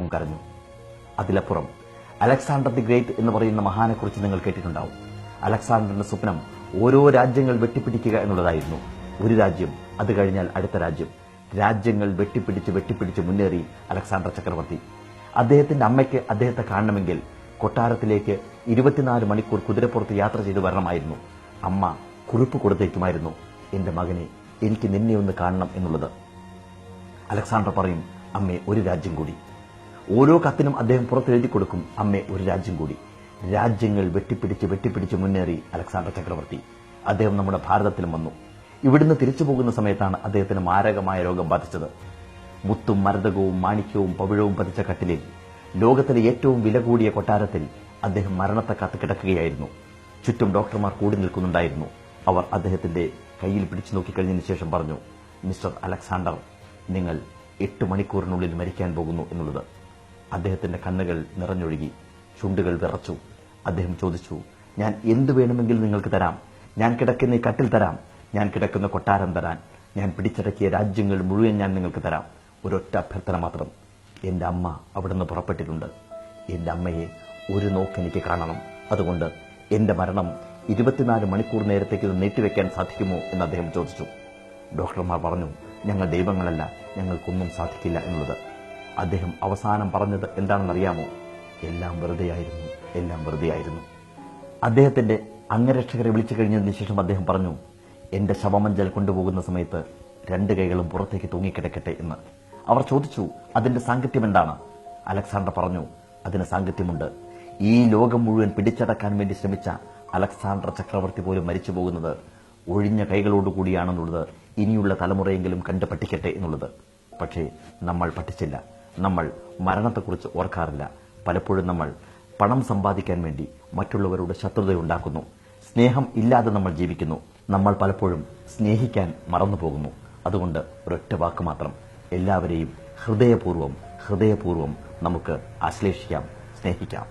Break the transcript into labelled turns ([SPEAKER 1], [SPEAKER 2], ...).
[SPEAKER 1] അദ്ദേഹം കരഞ്ഞു. അതിലപ്പുറം അലക്സാണ്ടർ ദി ഗ്രേറ്റ് എന്ന് പറയുന്ന മഹാനെക്കുറിച്ച് നിങ്ങൾ കേട്ടിട്ടുണ്ടാവും. അലക്സാണ്ടറിന്റെ സ്വപ്നം ഓരോ രാജ്യങ്ങൾ വെട്ടിപ്പിടിക്കുക എന്നുള്ളതായിരുന്നു. ഒരു രാജ്യം, അത് കഴിഞ്ഞാൽ അടുത്ത രാജ്യം. രാജ്യങ്ങൾ വെട്ടിപ്പിടിച്ച് മുന്നേറി അലക്സാണ്ടർ ചക്രവർത്തി. അദ്ദേഹത്തിന്റെ അമ്മയ്ക്ക് അദ്ദേഹത്തെ കാണണമെങ്കിൽ കൊട്ടാരത്തിലേക്ക് 24 മണിക്കൂർ കുതിരപ്പുറത്ത് യാത്ര ചെയ്തു വരണമായിരുന്നു. അമ്മ കുറിപ്പ് കൊടുത്തേക്കുമായിരുന്നു, എന്റെ മകനെ, എനിക്ക് നിന്നെ ഒന്ന് കാണണം എന്നുള്ളത്. അലക്സാണ്ടർ പറയും, അമ്മേ, ഒരു രാജ്യം കൂടി. ഓരോ കത്തിനും അദ്ദേഹം പുറത്തെഴുതി കൊടുക്കും, അമ്മേ, ഒരു രാജ്യം കൂടി. രാജ്യങ്ങൾ വെട്ടിപ്പിടിച്ച് മുന്നേറി അലക്സാണ്ടർ ചക്രവർത്തി. അദ്ദേഹം നമ്മുടെ ഭാരതത്തിലും വന്നു. ഇവിടുന്ന് തിരിച്ചു പോകുന്ന സമയത്താണ് അദ്ദേഹത്തിന് മാരകമായ രോഗം ബാധിച്ചത്. മുത്തും മരതകവും മാണിക്യവും പവിഴവും പതിച്ച കട്ടിലിൽ, ലോകത്തിലെ ഏറ്റവും വില കൂടിയ കൊട്ടാരത്തിൽ അദ്ദേഹം മരണത്തെ കാത്തു കിടക്കുകയായിരുന്നു. ചുറ്റും ഡോക്ടർമാർ കൂടി നിൽക്കുന്നുണ്ടായിരുന്നു. അവർ അദ്ദേഹത്തിന്റെ കയ്യിൽ പിടിച്ചു നോക്കിക്കഴിഞ്ഞതിന് ശേഷം പറഞ്ഞു, മിസ്റ്റർ അലക്സാണ്ടർ, നിങ്ങൾ 8 മണിക്കൂറിനുള്ളിൽ മരിക്കാൻ പോകുന്നു എന്നുള്ളത്. അദ്ദേഹത്തിന്റെ കണ്ണുകൾ നിറഞ്ഞൊഴുകി, ചുണ്ടുകൾ വിറച്ചു. അദ്ദേഹം ചോദിച്ചു, ഞാൻ എന്തു വേണമെങ്കിലും നിങ്ങൾക്ക് തരാം. ഞാൻ കിടക്കുന്ന ഈ കട്ടിൽ തരാം, ഞാൻ കിടക്കുന്ന കൊട്ടാരം തരാൻ, ഞാൻ പിടിച്ചടക്കിയ രാജ്യങ്ങൾ മുഴുവൻ ഞാൻ നിങ്ങൾക്ക് തരാം. ഒരൊറ്റ അഭ്യർത്ഥന മാത്രം, എന്റെ അമ്മ അവിടുന്ന് പുറപ്പെട്ടിട്ടുണ്ട്. എന്റെ അമ്മയെ ഒരു നോക്ക് എനിക്ക് കാണണം. അതുകൊണ്ട് എന്റെ മരണം 24 മണിക്കൂർ നേരത്തേക്ക് നീട്ടിവെക്കാൻ സാധിക്കുമോ എന്ന് അദ്ദേഹം ചോദിച്ചു. ഡോക്ടർമാർ പറഞ്ഞു, ഞങ്ങൾ ദൈവങ്ങളല്ല, ഞങ്ങൾക്കൊന്നും സാധിക്കില്ല എന്നുള്ളത്. അദ്ദേഹം അവസാനം പറഞ്ഞത് എന്താണെന്നറിയാമോ? എല്ലാം വെറുതെയായിരുന്നു, എല്ലാം വെറുതെയായിരുന്നു. അദ്ദേഹത്തിന്റെ അംഗരക്ഷകരെ വിളിച്ചു കഴിഞ്ഞതിന് ശേഷം അദ്ദേഹം പറഞ്ഞു, എന്റെ ശവമഞ്ചൽ കൊണ്ടുപോകുന്ന സമയത്ത് 2 കൈകളും പുറത്തേക്ക് തൂങ്ങിക്കിടക്കട്ടെ എന്ന്. അവർ ചോദിച്ചു, അതിന്റെ സാങ്കത്യം എന്താണ്? അലക്സാണ്ടർ പറഞ്ഞു, അതിന് സാങ്കത്യമുണ്ട്. ഈ ലോകം മുഴുവൻ പിടിച്ചടക്കാൻ വേണ്ടി ശ്രമിച്ച അലക്സാണ്ടർ ചക്രവർത്തി പോലും മരിച്ചു പോകുന്നത് ഒഴിഞ്ഞ കൈകളോടുകൂടിയാണെന്നുള്ളത് ഇനിയുള്ള തലമുറയെങ്കിലും കണ്ടു പഠിക്കട്ടെ എന്നുള്ളത്. പക്ഷേ നമ്മൾ പഠിച്ചില്ല. നമ്മൾ മരണത്തെക്കുറിച്ച് ഓർക്കാറില്ല. പലപ്പോഴും നമ്മൾ പണം സമ്പാദിക്കാൻ വേണ്ടി മറ്റുള്ളവരോട് ശത്രുതയുണ്ടാക്കുന്നു. സ്നേഹം ഇല്ലാതെ നമ്മൾ ജീവിക്കുന്നു. നമ്മൾ പലപ്പോഴും സ്നേഹിക്കാൻ മറന്നുപോകുന്നു. അതുകൊണ്ട് ഒരൊറ്റ വാക്ക് മാത്രം, എല്ലാവരെയും ഹൃദയപൂർവ്വം നമുക്ക് ആശ്ലേഷിക്കാം, സ്നേഹിക്കാം.